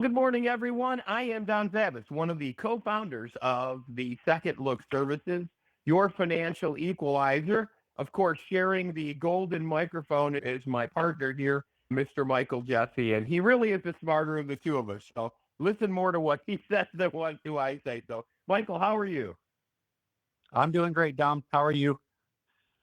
Good morning, everyone. I am Don Zavis, one of the co-founders of the Second Look Services, your financial equalizer. Of course, sharing the golden microphone is my partner here, Mr. Michael Jesse, and he really is the smarter of the two of us. So listen more to what he says than what do I say. So, Michael, how are you? I'm doing great, Dom. How are you?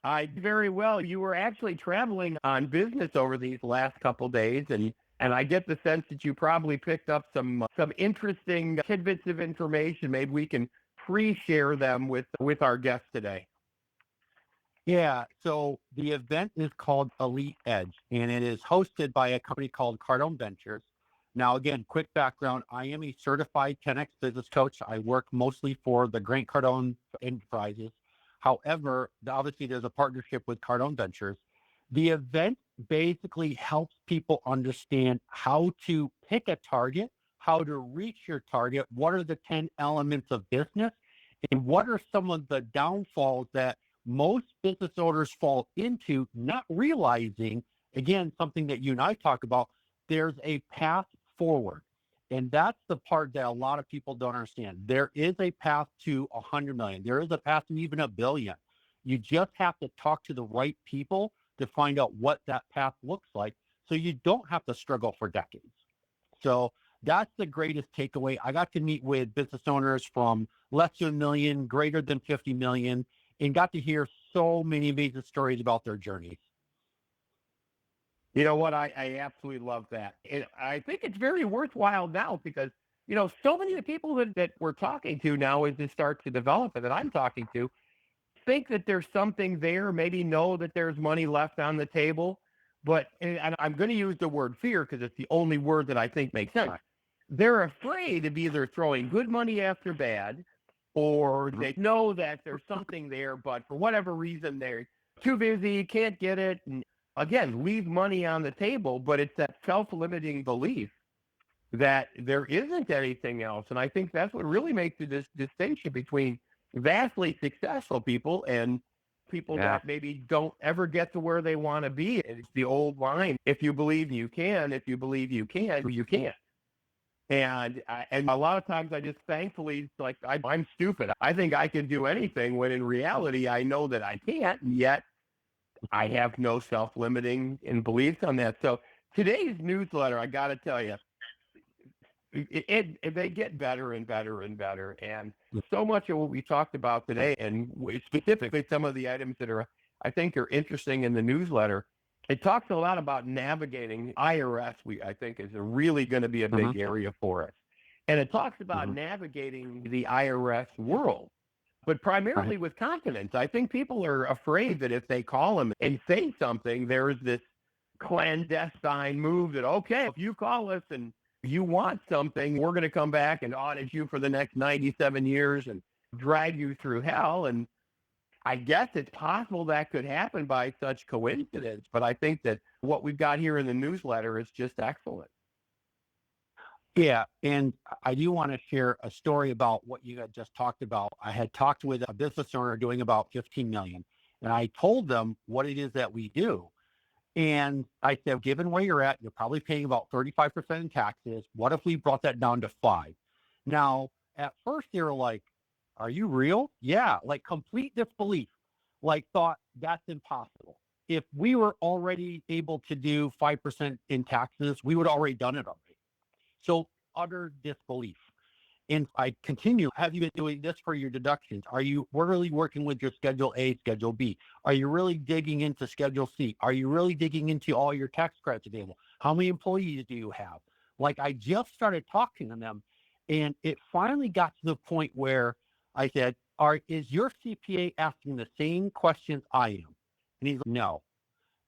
I very well. You were actually traveling on business over these last couple days, and I get the sense that you probably picked up some interesting tidbits of information. Maybe we can pre-share them with our guests today. Yeah, so the event is called Elite Edge, and it is hosted by a company called Cardone Ventures. Now, again, quick background, I am a certified 10X business coach. I work mostly for the Grant Cardone Enterprises. However, obviously, there's a partnership with Cardone Ventures. The event basically helps people understand how to pick a target, how to reach your target, what are the 10 elements of business, and what are some of the downfalls that most business owners fall into, not realizing, again, something that you and I talk about, there's a path forward. And that's the part that a lot of people don't understand. There is a path to 100 million. There is a path to even a billion. You just have to talk to the right people to find out what that path looks like so you don't have to struggle for decades. So that's the greatest takeaway. I got to meet with business owners from less than a million, greater than 50 million, and got to hear so many amazing stories about their journeys. You know what? I absolutely love that. And I think it's very worthwhile now because, so many of the people that we're talking to now as this starts to develop and that I'm talking to think that there's something there, maybe know that there's money left on the table. But and I'm going to use the word fear because it's the only word that I think makes sense. They're afraid of either throwing good money after bad, or they know that there's something there, but for whatever reason, they're too busy, can't get it. And again, leave money on the table, but it's that self limiting belief that there isn't anything else. And I think that's what really makes this distinction between vastly successful people and people that maybe don't ever get to where they want to be. And it's the old line: if you believe you can, if you believe you can, you can. And a lot of times I just thankfully it's like I'm stupid. I think I can do anything when in reality I know that I can't. And yet I have no self-limiting in beliefs on that. So today's newsletter, I got to tell you, they get better and better and better. And so much of what we talked about today, and specifically some of the items that I think are interesting in the newsletter, it talks a lot about navigating IRS. I think is really going to be a big area for us, and it talks about navigating the IRS world, but primarily with confidence. I think people are afraid that if they call them and say something, there is this clandestine move that, okay, if you call us and you want something, we're going to come back and audit you for the next 97 years and drag you through hell. And I guess it's possible that could happen by such coincidence, but I think that what we've got here in the newsletter is just excellent. Yeah, and I do want to share a story about what you had just talked about. I had talked with a business owner doing about 15 million, and I told them what it is that we do. And I said, given where you're at, you're probably paying about 35% in taxes. What if we brought that down to 5? Now, at first they were like, are you real? Yeah, like complete disbelief, like thought that's impossible. If we were already able to do 5% in taxes, we would have already done it already. So utter disbelief. And I continue, have you been doing this for your deductions? Are you really working with your Schedule A, Schedule B? Are you really digging into Schedule C? Are you really digging into all your tax credits available? How many employees do you have? Like I just started talking to them, and it finally got to the point where I said, is your CPA asking the same questions I am? And he's like, no.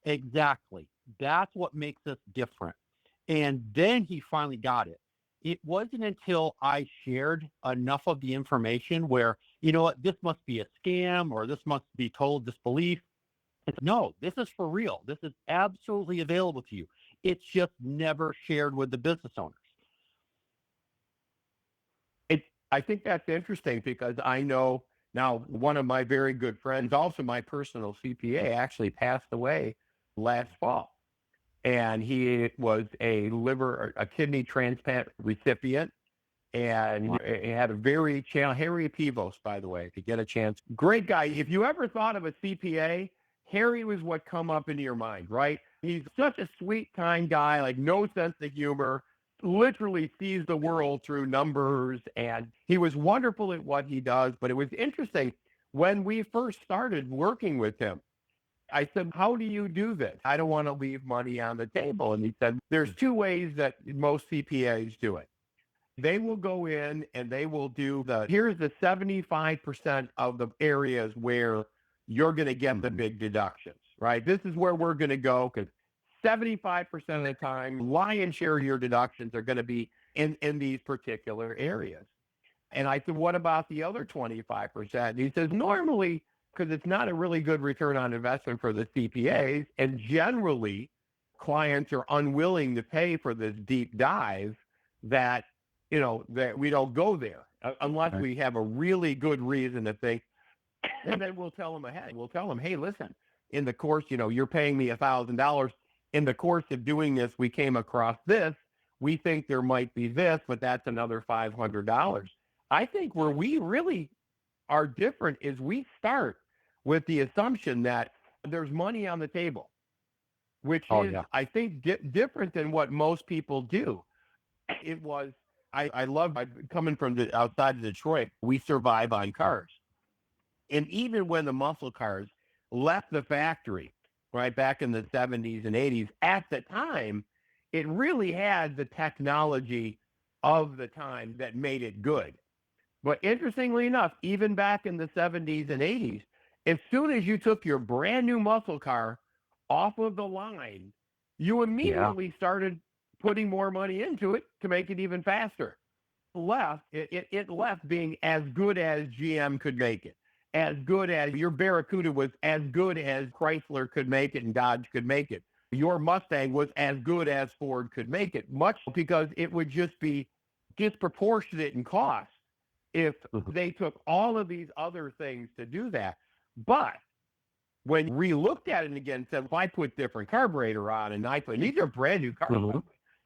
Exactly. That's what makes us different. And then he finally got it. It wasn't until I shared enough of the information where, you know what, this must be a scam or this must be total disbelief. No, this is for real. This is absolutely available to you. It's just never shared with the business owners. I think that's interesting because I know now one of my very good friends, also my personal CPA, actually passed away last fall. and he was a kidney transplant recipient, and he had a very Harry Pivos, by the way, if you get a chance. Great guy. If you ever thought of a CPA, Harry was what come up into your mind, right? He's such a sweet, kind guy, like no sense of humor, literally sees the world through numbers, and he was wonderful at what he does. But it was interesting when we first started working with him. I said, how do you do this? I don't want to leave money on the table. And he said, there's two ways that most CPAs do it. They will go in and they will do here's the 75% of the areas where you're going to get the big deductions, right? This is where we're going to go because 75% of the time, lion's share of your deductions are going to be in these particular areas. And I said, what about the other 25%? And he says, normally, because it's not a really good return on investment for the CPAs, and generally, clients are unwilling to pay for this deep dive that, that we don't go there unless we have a really good reason to think. And then we'll tell them ahead. We'll tell them, hey, listen, in the course, you're paying me $1,000. In the course of doing this, we came across this. We think there might be this, but that's another $500. I think where we really are different is we start with the assumption that there's money on the table, which is, I think, different than what most people do. It was, I love coming from outside of Detroit, we survive on cars. And even when the muscle cars left the factory, right, back in the 70s and 80s, at the time, it really had the technology of the time that made it good. But interestingly enough, even back in the 70s and 80s, as soon as you took your brand new muscle car off of the line, you immediately started putting more money into it to make it even faster. It left being as good as GM could make it, as good as your Barracuda was as good as Chrysler could make it and Dodge could make it. Your Mustang was as good as Ford could make it, much because it would just be disproportionate in cost if they took all of these other things to do that. But when we looked at it again, said, if I put different carburetor on and these are brand new cars.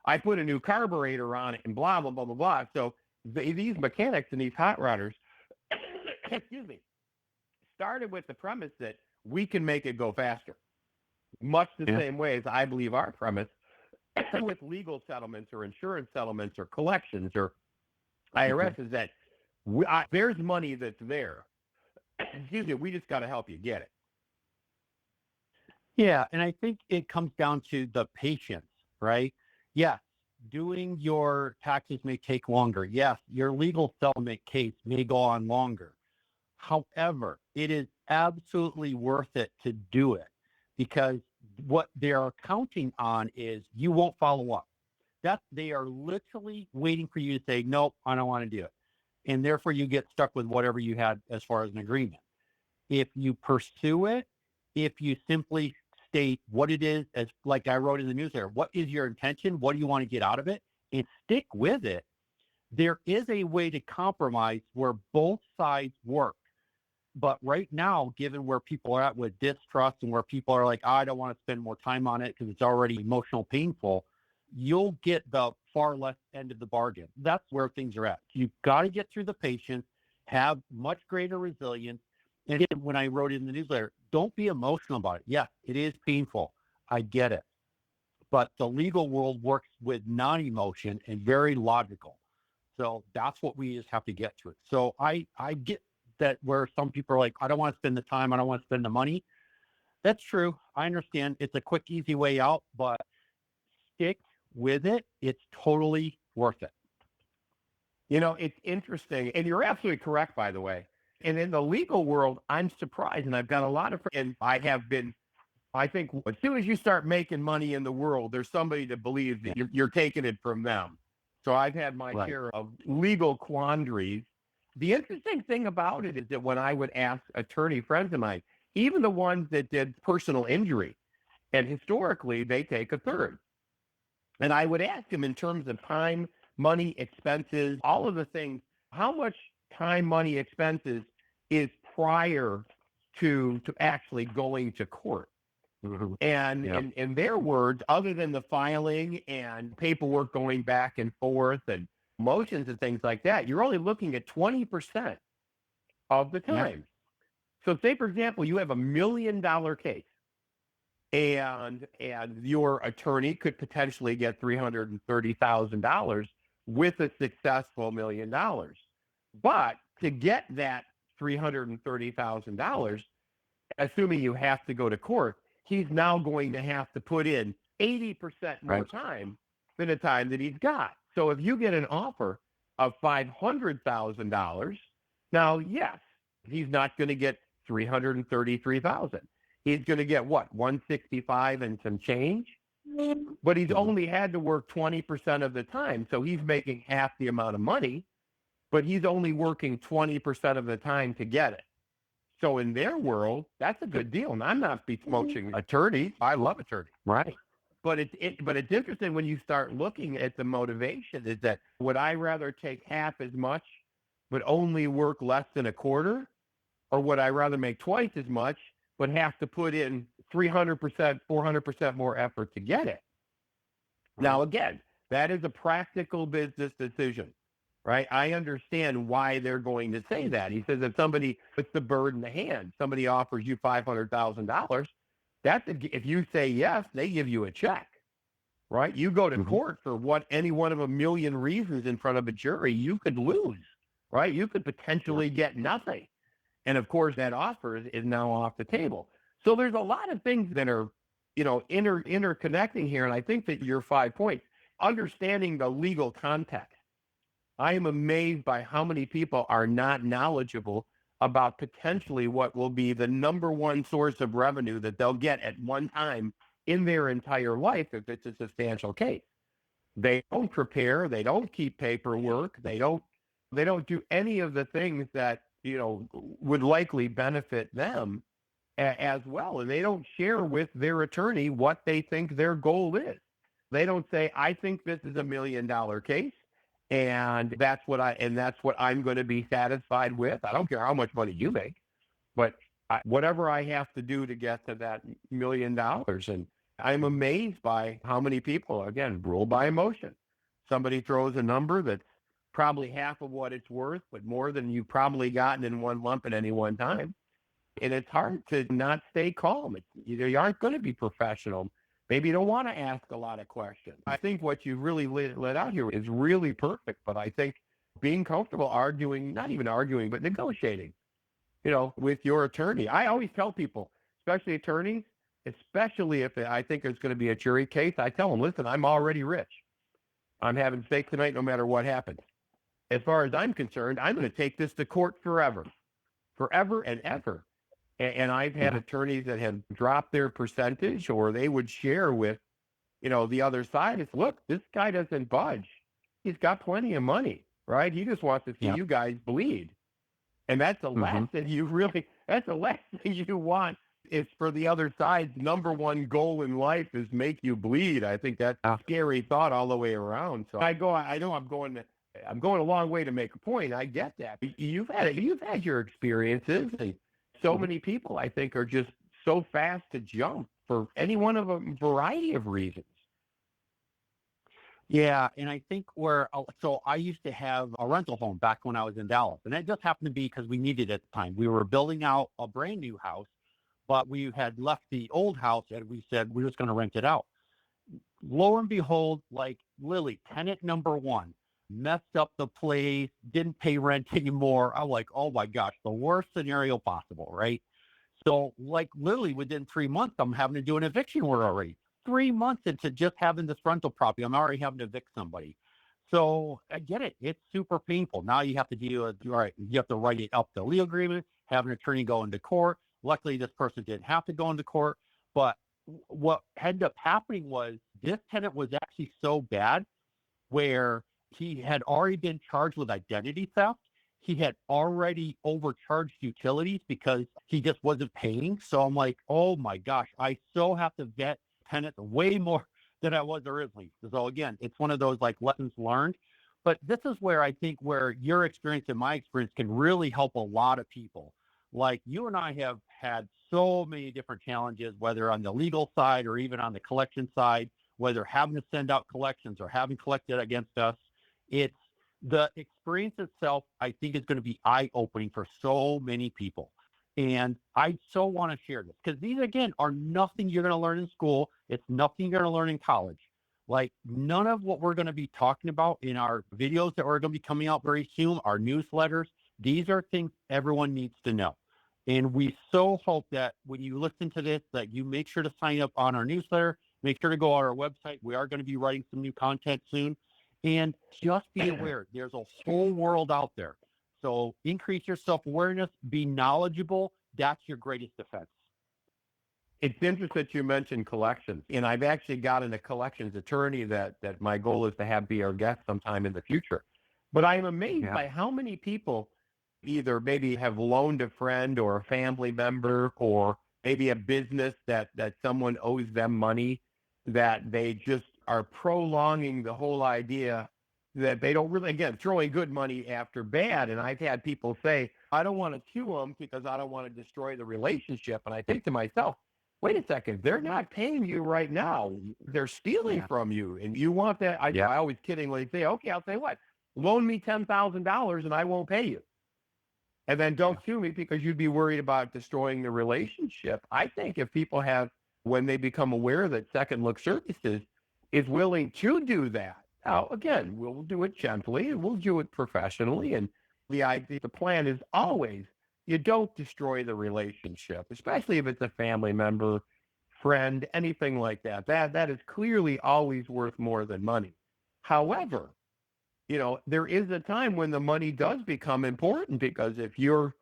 I put a new carburetor on it and blah, blah, blah, blah, blah. So these mechanics and these hot rodders, excuse me, started with the premise that we can make it go faster. Much the same way as I believe our premise with legal settlements or insurance settlements or collections or IRS is that there's money that's there. Excuse me, we just got to help you get it. Yeah, and I think it comes down to the patience, right? Yes, doing your taxes may take longer. Yes, your legal settlement case may go on longer. However, it is absolutely worth it to do it because what they're counting on is you won't follow up. They are literally waiting for you to say, nope, I don't want to do it. And therefore you get stuck with whatever you had as far as an agreement. If you pursue it, if you simply state what it is, as like I wrote in the newsletter, what is your intention? What do you want to get out of it? And stick with it. There is a way to compromise where both sides work. But right now, given where people are at with distrust and where people are like, I don't want to spend more time on it because it's already emotional, painful, you'll get the far less end of the bargain. That's where things are at. You've got to get through the patience, have much greater resilience. And again, when I wrote in the newsletter, don't be emotional about it. Yes, it is painful. I get it. But the legal world works with non-emotion and very logical. So that's what we just have to get to it. So I get that where some people are like, I don't want to spend the time. I don't want to spend the money. That's true. I understand. It's a quick, easy way out, but stick with it. It's totally worth it. It's interesting. And you're absolutely correct, by the way. And in the legal world, I'm surprised. And I've got a lot of friends. And I have been, I think as soon as you start making money in the world, there's somebody that believes that you're taking it from them. So I've had my share of legal quandaries. The interesting thing about it is that when I would ask attorney friends of mine, even the ones that did personal injury, and historically they take a third. And I would ask them in terms of time, money, expenses, all of the things, how much time, money, expenses is prior to actually going to court, Hmm. And Yeah. in their words, other than the filing and paperwork going back and forth and motions and things like that, you're only looking at 20% of the Yeah. time. So say, for example, you have $1 million case and your attorney could potentially get $330,000 with a successful $1 million. But to get that $330,000, assuming you have to go to court, he's now going to have to put in 80% more Right. time than the time that he's got. So if you get an offer of $500,000, now, yes, he's not going to get 333,000. He's going to get what, 165 and some change? But he's Mhm. only had to work 20% of the time. So he's making half the amount of money, but he's only working 20% of the time to get it. So in their world, that's a good deal. And I'm not besmirching attorneys. I love attorneys. Right. But it's interesting when you start looking at the motivation is that would I rather take half as much but only work less than a quarter? Or would I rather make twice as much but have to put in 300%, 400% more effort to get it? Right. Now, again, that is a practical business decision, right? I understand why they're going to say that. He says if somebody puts the bird in the hand, somebody offers you $500,000, if you say yes, they give you a check, right? You go to Hmm. court for what any one of a million reasons in front of a jury, you could lose, right? You could Yeah. potentially get nothing. And of course, that offer is now off the table. So there's a lot of things that are, interconnecting here. And I think that your 5 points, understanding the legal context. I am amazed by how many people are not knowledgeable about potentially what will be the number one source of revenue that they'll get at one time in their entire life if it's a substantial case. They don't prepare, they don't keep paperwork, they don't do any of the things that, would likely benefit them as well. And they don't share with their attorney what they think their goal is. They don't say, I think this is $1 million case. And that's what I'm going to be satisfied with. I don't care how much money you make, but whatever I have to do to get to that $1 million. And I'm amazed by how many people, again, rule by emotion. Somebody throws a number that's probably half of what it's worth, but more than you've probably gotten in one lump at any one time. And it's hard to not stay calm. You aren't going to be professional. Maybe you don't want to ask a lot of questions. I think what you really let out here is really perfect. But I think being comfortable arguing, not even arguing, but negotiating, with your attorney. I always tell people, especially attorneys, especially if I think there's going to be a jury case, I tell them, listen, I'm already rich. I'm having steak tonight no matter what happens. As far as I'm concerned, I'm going to take this to court forever and ever. And I've had Yeah. attorneys that have dropped their percentage or they would share with, the other side. It's, look, this guy doesn't budge. He's got plenty of money, right? He just wants to see Yeah. you guys bleed. And that's the Hmm. last thing that's the last thing you want is for the other side's number one goal in life is make you bleed. I think that's a Yeah. scary thought all the way around. So I know I'm going a long way to make a point. I get that. You've had your experiences and so Mhm. many people I think are just so fast to jump for any one of a variety of reasons. Yeah, and I think so I used to have a rental home back when I was in Dallas, and that just happened to be because we needed it at the time. We were building out a brand new house, but we had left the old house and we said we're just going to rent it out. Lo and behold, like Lily, tenant number one, messed up the place, didn't pay rent anymore. I'm like, oh my gosh, the worst scenario possible, right? So, like literally within 3 months, I'm having to do an eviction order already. 3 months into just having this rental property, I'm already having to evict somebody. So I get it. It's super painful. Now you have to deal with, all right, you have to write it up the legal agreement, have an attorney go into court. Luckily, this person didn't have to go into court. But what ended up happening was this tenant was actually so bad where he had already been charged with identity theft. He had already overcharged utilities because he just wasn't paying. So I'm like, oh my gosh, I so have to vet tenants way more than I was originally. So again, it's one of those like lessons learned. But this is where I think where your experience and my experience can really help a lot of people. Like you and I have had so many different challenges, whether on the legal side or even on the collection side, whether having to send out collections or having collected against us. It's the experience itself, I think, is going to be eye opening for so many people. And I so want to share this because these, again, are nothing you're going to learn in school. It's nothing you're going to learn in college. Like none of what we're going to be talking about in our videos that are going to be coming out very soon, our newsletters, these are things everyone needs to know. And we so hope that when you listen to this, that you make sure to sign up on our newsletter, make sure to go on our website. We are going to be writing some new content soon. And just be aware, there's a whole world out there. So increase your self-awareness, be knowledgeable. That's your greatest defense. It's interesting that you mentioned collections, and I've actually gotten a collections attorney that my goal is to have be our guest sometime in the future. But I am amazed by how many people either maybe have loaned a friend or a family member or maybe a business that someone owes them money, that they just are prolonging the whole idea that they don't really, again, throwing good money after bad. And I've had people say, I don't want to sue them because I don't want to destroy the relationship. And I think to myself, wait a second, they're not paying you right now. They're stealing from you. And you want that. I always kiddingly say, okay, I'll say what? Loan me $10,000 and I won't pay you. And then don't sue me because you'd be worried about destroying the relationship. I think if people have, when they become aware that Second Look Services is willing to do that, now, again, we'll do it gently and we'll do it professionally. And the plan is always you don't destroy the relationship, especially if it's a family member, friend, anything like that. That is clearly always worth more than money. However, there is a time when the money does become important because if you're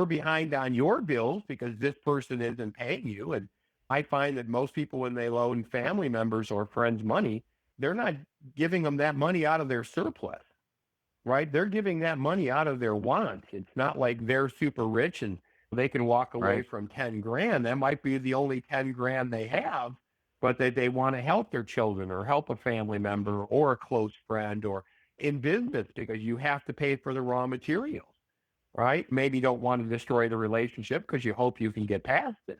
behind on your bills because this person isn't paying you, and I find that most people when they loan family members or friends money, they're not giving them that money out of their surplus, right? They're giving that money out of their want. It's not like they're super rich and they can walk away from 10 grand. That might be the only 10 grand they have, but they want to help their children or help a family member or a close friend or in business because you have to pay for the raw materials, right? Maybe you don't want to destroy the relationship because you hope you can get past it.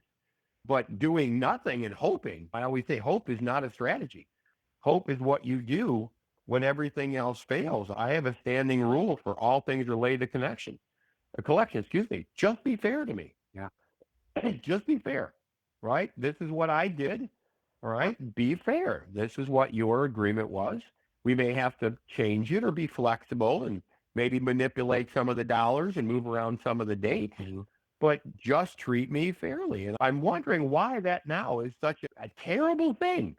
But doing nothing and hoping, I always say hope is not a strategy. Hope is what you do when everything else fails. I have a standing rule for all things related to collection, excuse me. Just be fair to me. Yeah. Just be fair, right? This is what I did. All right. Be fair. This is what your agreement was. We may have to change it or be flexible and maybe manipulate some of the dollars and move around some of the dates, but just treat me fairly. And I'm wondering why that now is such a terrible thing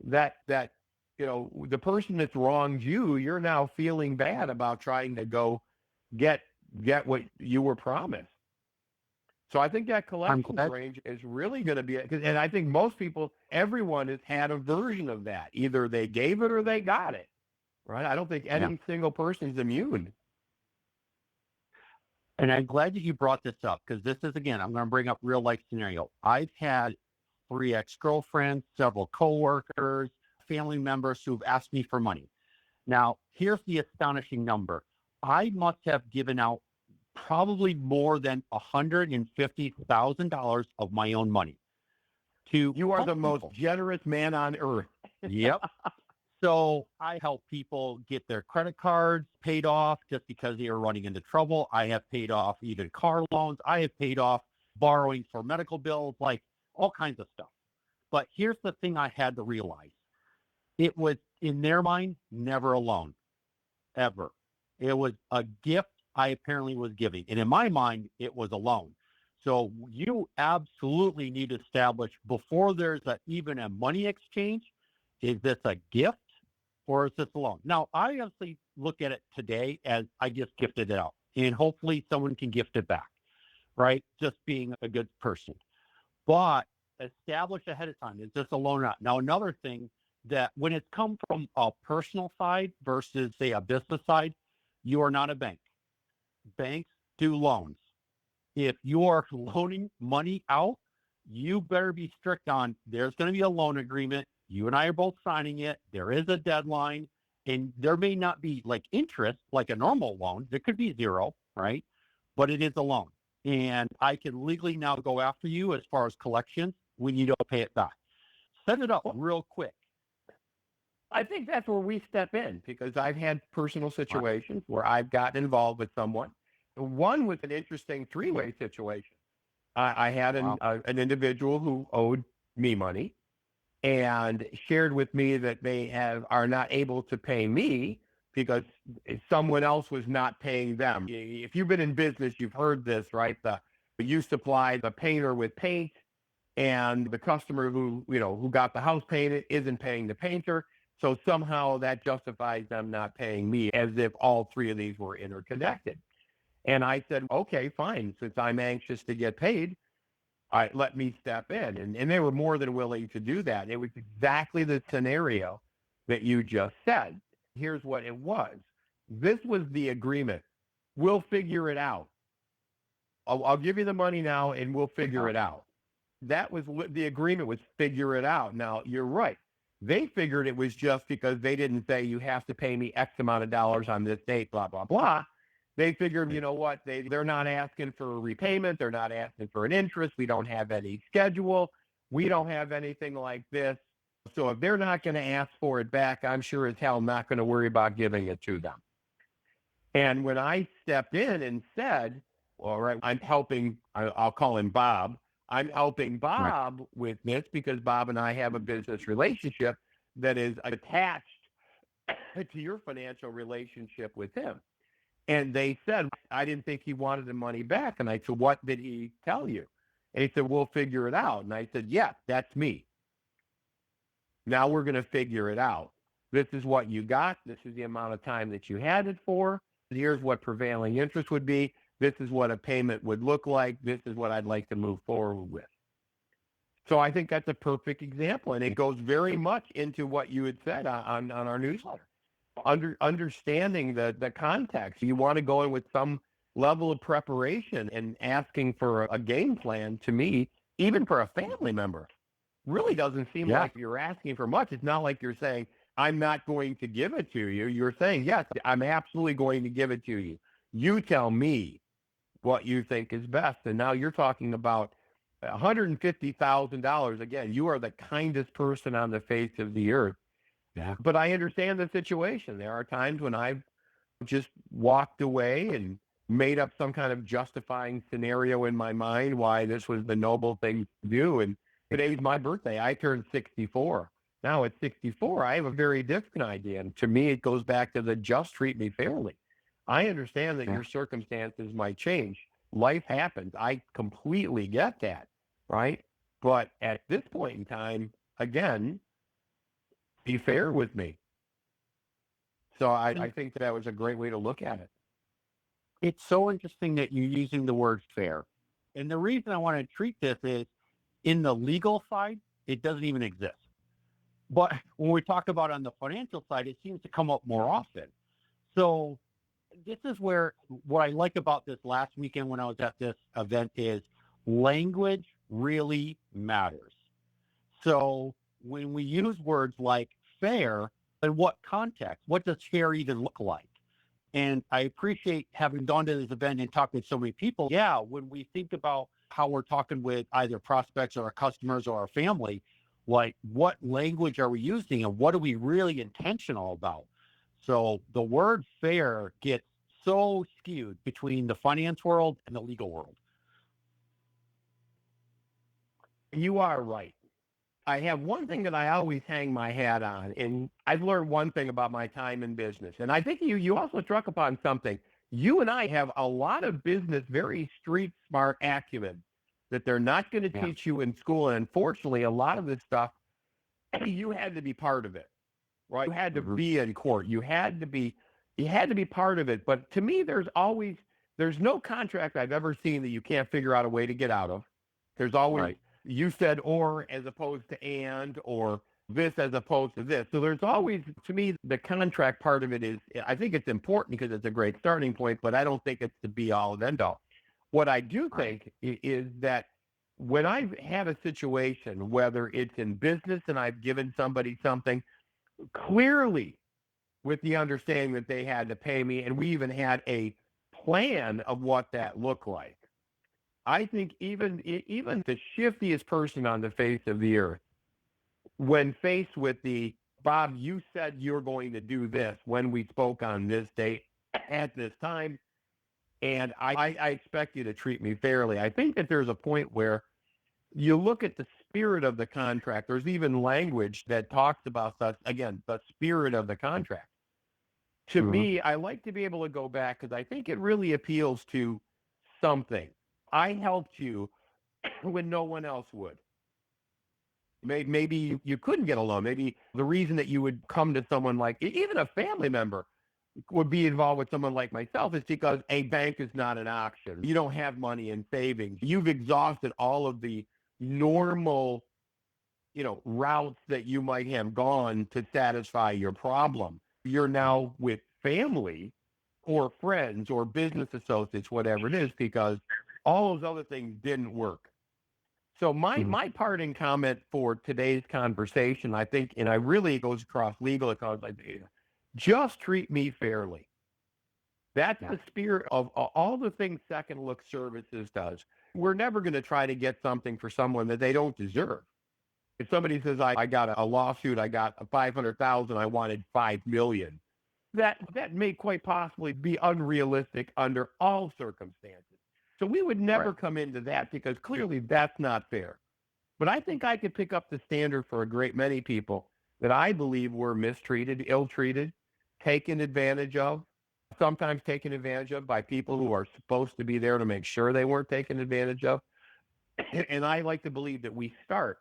that the person that's wronged you, you're now feeling bad about trying to go get what you were promised. So I think that collections range is really going to be, and I think most people, everyone has had a version of that. Either they gave it or they got it, right? I don't think any single person is immune. And I'm glad that you brought this up because this is, again, I'm going to bring up real life scenario. I've had 3 ex-girlfriends, several coworkers, family members who've asked me for money. Now, here's the astonishing number. I must have given out probably more than $150,000 of my own money to. You are the most generous man on earth. Yep. So I help people get their credit cards paid off just because they are running into trouble. I have paid off even car loans. I have paid off borrowing for medical bills, like all kinds of stuff. But here's the thing I had to realize. It was, in their mind, never a loan, ever. It was a gift I apparently was giving. And in my mind, it was a loan. So you absolutely need to establish before there's even a money exchange, is this a gift or is this a loan? Now, I obviously look at it today as I just gifted it out. And hopefully someone can gift it back, right? Just being a good person. But establish ahead of time, is this a loan or not? Now, another thing that when it's come from a personal side versus, say, a business side, you are not a bank. Banks do loans. If you are loaning money out, you better be strict on there's going to be a loan agreement. You and I are both signing it. There is a deadline, and there may not be like interest like a normal loan. There could be zero, right? But it is a loan. and I can legally now go after you as far as collections when you don't pay it back. Set it up Well, real quick. I think that's where we step in because I've had personal Right. situations where I've gotten involved with someone. One was an interesting three-way situation. I had Wow. an individual who owed me money and shared with me that they are not able to pay me because someone else was not paying them. If you've been in business, you've heard this, right? You supply the painter with paint, and the customer who got the house painted isn't paying the painter. So somehow that justifies them not paying me, as if all three of these were interconnected. And I said, okay, fine. Since I'm anxious to get paid, let me step in. And they were more than willing to do that. It was exactly the scenario that you just said. Here's what it was. This was the agreement. We'll figure it out. I'll give you the money now and we'll figure Wow. it out. That was what the agreement was, figure it out. Now, you're right. They figured it was just because they didn't say you have to pay me X amount of dollars on this date, blah, blah, blah. They figured, you know what, they're not asking for a repayment. They're not asking for an interest. We don't have any schedule. We don't have anything like this. So if they're not going to ask for it back, I'm sure as hell not going to worry about giving it to them. And when I stepped in and said, all right, I'm helping, I'll call him Bob. I'm helping Right. Bob with this because Bob and I have a business relationship that is attached to your financial relationship with him. And they said, I didn't think he wanted the money back. And I said, what did he tell you? And he said, we'll figure it out. And I said, yeah, that's me. Now we're going to figure it out. This is what you got. This is the amount of time that you had it for. Here's what prevailing interest would be. This is what a payment would look like. This is what I'd like to move forward with. So I think that's a perfect example. And it goes very much into what you had said on our newsletter. Understanding the context. You want to go in with some level of preparation, and asking for a game plan, to me, even for a family member, really doesn't seem Yeah. like you're asking for much. It's not like you're saying, I'm not going to give it to you. You're saying, yes, I'm absolutely going to give it to you. You tell me what you think is best. And now you're talking about $150,000. Again, you are the kindest person on the face of the earth. Yeah. But I understand the situation. There are times when I've just walked away and made up some kind of justifying scenario in my mind why this was the noble thing to do. And today's my birthday. I turned 64. Now at 64, I have a very different idea. And to me, it goes back to the just treat me fairly. I understand that Yeah. your circumstances might change. Life happens. I completely get that, right? But at this point in time, again, be fair with me. So I think that was a great way to look at it. It's so interesting that you're using the word fair. And the reason I want to treat this is in the legal side, it doesn't even exist. But when we talk about on the financial side, it seems to come up more often. So this is where what I like about this last weekend when I was at this event is language really matters. So when we use words like fair, in what context? What does fair even look like? And I appreciate having gone to this event and talked with so many people. Yeah, when we think about how we're talking with either prospects or our customers or our family, like what language are we using and what are we really intentional about? So the word fair gets so skewed between the finance world and the legal world. You are right. I have one thing that I always hang my hat on, and I've learned one thing about my time in business. And I think you also struck upon something. You and I have a lot of business, very street smart acumen that they're not going to Yeah. teach you in school. And unfortunately, a lot of this stuff, you had to be part of it, right? You had to Mhm. be in court. You had to be part of it. But to me, there's no contract I've ever seen that you can't figure out a way to get out of. There's always, Right. you said or as opposed to and, or this as opposed to this. So there's always, to me, the contract part of it is, I think it's important because it's a great starting point, but I don't think it's the be all and end all. What I do Right. think is that when I've had a situation, whether it's in business and I've given somebody something clearly with the understanding that they had to pay me, and we even had a plan of what that looked like. I think even the shiftiest person on the face of the earth, when faced with the Bob, you said you're going to do this when we spoke on this date at this time, and I expect you to treat me fairly. I think that there's a point where you look at the spirit of the contract. There's even language that talks about that, again, the spirit of the contract. To Mhm. me, I like to be able to go back because I think it really appeals to something. I helped you when no one else would. Maybe you couldn't get a loan. Maybe the reason that you would come to someone like even a family member would be involved with someone like myself is because a bank is not an option. You don't have money in savings. You've exhausted all of the normal, routes that you might have gone to satisfy your problem. You're now with family or friends or business associates, whatever it is, because all those other things didn't work. So my Mhm. my parting comment for today's conversation, I think, and I really it goes across legal accounts, like just treat me fairly. That's Yeah. the spirit of all the things Second Look Services does. We're never going to try to get something for someone that they don't deserve. If somebody says I got a lawsuit, I got 500,000, I wanted 5 million. That may quite possibly be unrealistic under all circumstances. So we would Right. never come into that because clearly that's not fair. But I think I could pick up the standard for a great many people that I believe were mistreated, ill-treated, taken advantage of, sometimes taken advantage of by people who are supposed to be there to make sure they weren't taken advantage of. And I like to believe that we start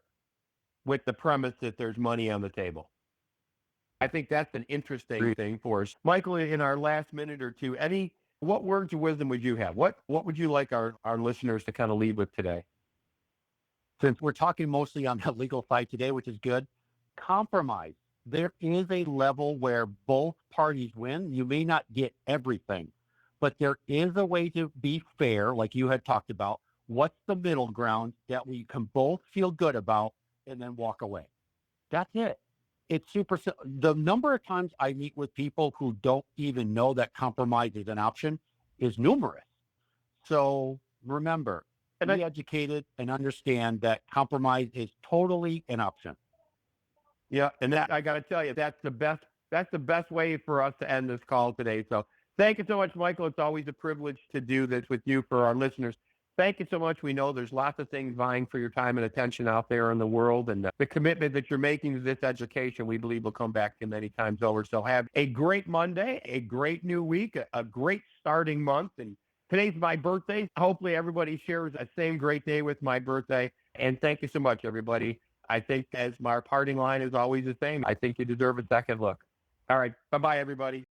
with the premise that there's money on the table. I think that's an interesting Agreed. thing for us. Michael, in our last minute or two, what words of wisdom would you have? What would you like our listeners to kind of lead with today? Since we're talking mostly on the legal side today, which is good, compromise. There is a level where both parties win. You may not get everything, but there is a way to be fair, like you had talked about. What's the middle ground that we can both feel good about and then walk away? That's it. It's the number of times I meet with people who don't even know that compromise is an option is numerous. So remember, And I be educated and understand that compromise is totally an option. Yeah, and that I got to tell you, that's the best way for us to end this call today. So thank you so much, Michael. It's always a privilege to do this with you for our listeners. Thank you so much. We know there's lots of things vying for your time and attention out there in the world, and the commitment that you're making to this education, we believe will come back to you many times over. So have a great Monday, a great new week, a great starting month, and today's my birthday. Hopefully, everybody shares the same great day with my birthday. And thank you so much, everybody. I think as my parting line is always the same, I think you deserve a second look. All right. Bye-bye, everybody.